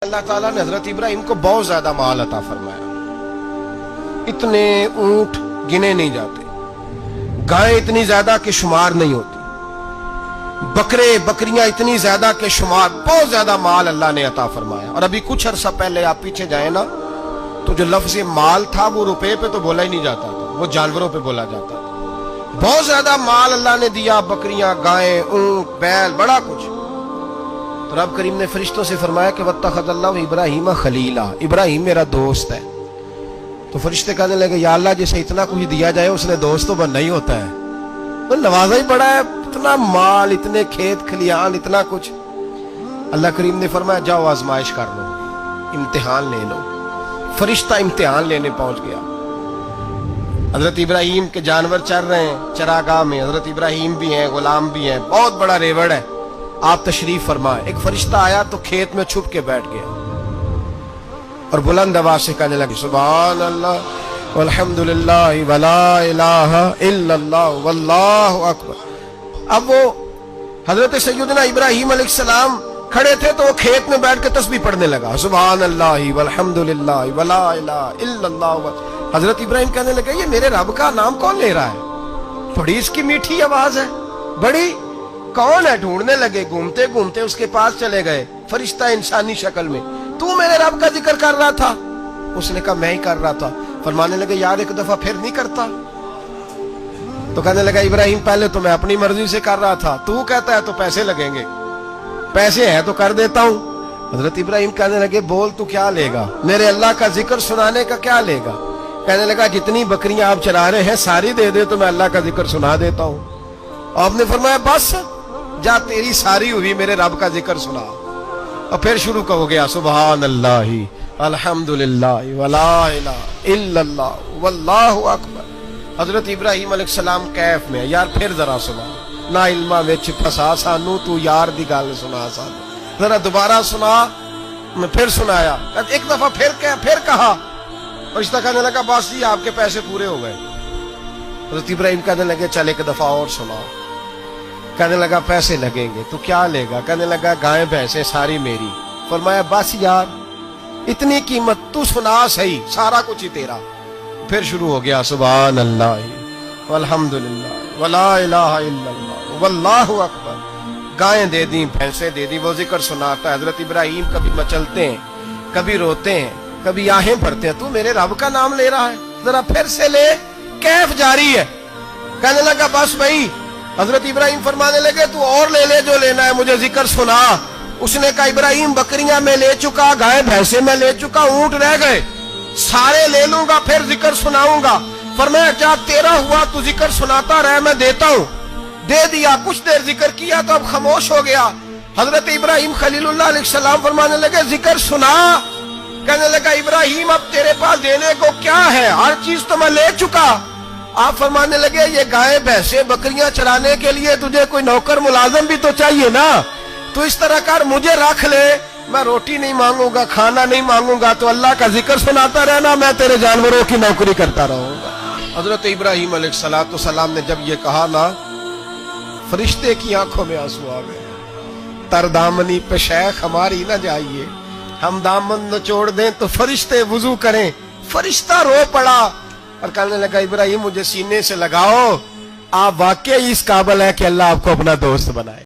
اللہ تعالیٰ نے حضرت ابراہیم کو بہت زیادہ مال عطا فرمایا. اتنے اونٹ گنے نہیں جاتے، گائیں اتنی زیادہ کہ شمار نہیں ہوتی، بکرے بکریاں اتنی زیادہ کہ شمار، بہت زیادہ مال اللہ نے عطا فرمایا. اور ابھی کچھ عرصہ پہلے آپ پیچھے جائیں نا تو جو لفظ مال تھا وہ روپے پہ تو بولا ہی نہیں جاتا تھا، وہ جانوروں پہ بولا جاتا تھا. بہت زیادہ مال اللہ نے دیا، بکریاں، گائیں، اونٹ، بیل، بڑا کچھ. تو رب کریم نے فرشتوں سے فرمایا کہ وَاتَّخَذَ اللَّهُ إِبْرَاهِيمَ خَلِيلًا، ابراہیم میرا دوست ہے. تو فرشتے کہنے لگے یا اللہ جسے اتنا کچھ دیا جائے اس نے دوست تو بننا ہی ہوتا ہے، وہ نوازا ہی بڑا ہے، اتنا مال، اتنے کھیت کھلیان، اتنا کچھ. اللہ کریم نے فرمایا جاؤ آزمائش کر لو، امتحان لے لو. فرشتہ امتحان لینے پہنچ گیا. حضرت ابراہیم کے جانور چر رہے ہیں چراگاہ میں، حضرت ابراہیم بھی ہیں، غلام بھی ہیں، بہت بڑا ریوڑ ہے. آپ تشریف فرمائے. ایک فرشتہ آیا تو کھیت میں چھپ کے بیٹھ گیا اور بلند آواز سے کہنے لگے سبحان اللہ والحمدللہ ولا الہ الا اللہ واللہ اکبر. اب وہ حضرت سیدنا ابراہیم علیہ السلام کھڑے تھے تو وہ کھیت میں بیٹھ کے تسبیح پڑھنے لگا سبحان اللہ والحمدللہ ولا الہ الا اللہ. حضرت ابراہیم کہنے لگے یہ میرے رب کا نام کون لے رہا ہے، بڑی اس کی میٹھی آواز ہے، بڑی کون ہے. ڈھونڈنے لگے، گھومتے گھومتے اس کے پاس چلے گئے. فرشتہ انسانی شکل میں، تو میرے رب کا ذکر کر رہا تھا؟ اس نے کہا میں ہی کر رہا تھا. فرمانے لگے یار ایک دفعہ پھر نہیں کرتا؟ تو کہنے لگا ابراہیم پہلے تو میں اپنی مرضی سے کر رہا تھا، تو کہتا ہے تو پیسے لگیں گے، پیسے ہیں تو کر دیتا ہوں. حضرت ابراہیم کہنے لگے بول تو کیا لے گا، میرے اللہ کا ذکر سنانے کا کیا لے گا؟ کہنے لگا جتنی بکریاں آپ چرا رہے ہیں ساری دے دے تو میں اللہ کا ذکر سنا دیتا ہوں. آپ نے فرمایا بس جا تیری ساری ہوئی میرے رب کا ذکر سنا. اور پھر شروع ہو گیا سبحان اللہ الحمدللہ ولا الہ الا اللہ واللہ اکبر. حضرت ابراہیم علیہ السلام کیف میں یار پھر ذرا سنا، نا علما وچ پھسا سانو تو یار دی گل سنا سانو، ذرا دوبارہ سنا. میں پھر سنایا، ایک دفعہ پھر کہا. فرشتہ کہنے لگا بس جی آپ کے پیسے پورے ہو گئے. حضرت ابراہیم کہنے لگے چل ایک دفعہ اور سناؤ. کہنے لگا پیسے لگیں گے. تو کیا لے گا؟ کہنے لگا گائیں بھینسیں ساری میری. فرمایا بس یار اتنی قیمت، تو سنا صحیح، سارا کچھ ہی تیرا. پھر شروع ہو گیا سبحان اللہ والحمدللہ ولا الہ الا اللہ واللہ اکبر. گائیں دے دیں، بھینسیں دے دیں، وہ ذکر سناتا ہے. حضرت ابراہیم کبھی مچلتے ہیں، کبھی روتے ہیں، کبھی آہیں بھرتے ہیں. تو میرے رب کا نام لے رہا ہے، ذرا پھر سے لے. کیف جاری ہے. کہنے لگا بس بھائی. حضرت ابراہیم فرمانے لگے تو اور لے لے جو لینا ہے، مجھے ذکر سنا. اس نے کہا ابراہیم بکریاں میں لے چکا، گائے بھینسیں میں لے چکا، اونٹ رہ گئے، سارے لے لوں گا پھر ذکر سناؤں گا. فرمایا کیا تیرا ہوا تو ذکر سناتا رہ، میں دیتا ہوں. دے دیا. کچھ دیر ذکر کیا تو اب خاموش ہو گیا. حضرت ابراہیم خلیل اللہ علیہ السلام فرمانے لگے ذکر سنا. کہنے لگا ابراہیم اب تیرے پاس دینے کو کیا ہے، ہر چیز تو میں لے چکا. آپ فرمانے لگے یہ گائے بھینسیں بکریاں چرانے کے لیے تجھے کوئی نوکر ملازم بھی تو چاہیے نا. تو اس طرح کر مجھے رکھ لے، میں روٹی نہیں مانگوں گا، کھانا نہیں مانگوں گا، تو اللہ کا ذکر سناتا رہنا، میں تیرے جانوروں کی نوکری کرتا رہوں گا. حضرت ابراہیم علیہ السلام نے جب یہ کہا نا، فرشتے کی آنکھوں میں آنسو آ گئے. تر دامنی پہ شیخ ہماری نہ جائیے، ہم دامن نچوڑ دیں تو فرشتے وضو کریں. فرشتہ رو پڑا اور کہنے لگا ابراہیم مجھے سینے سے لگاؤ، آپ واقعی اس قابل ہے کہ اللہ آپ کو اپنا دوست بنائے.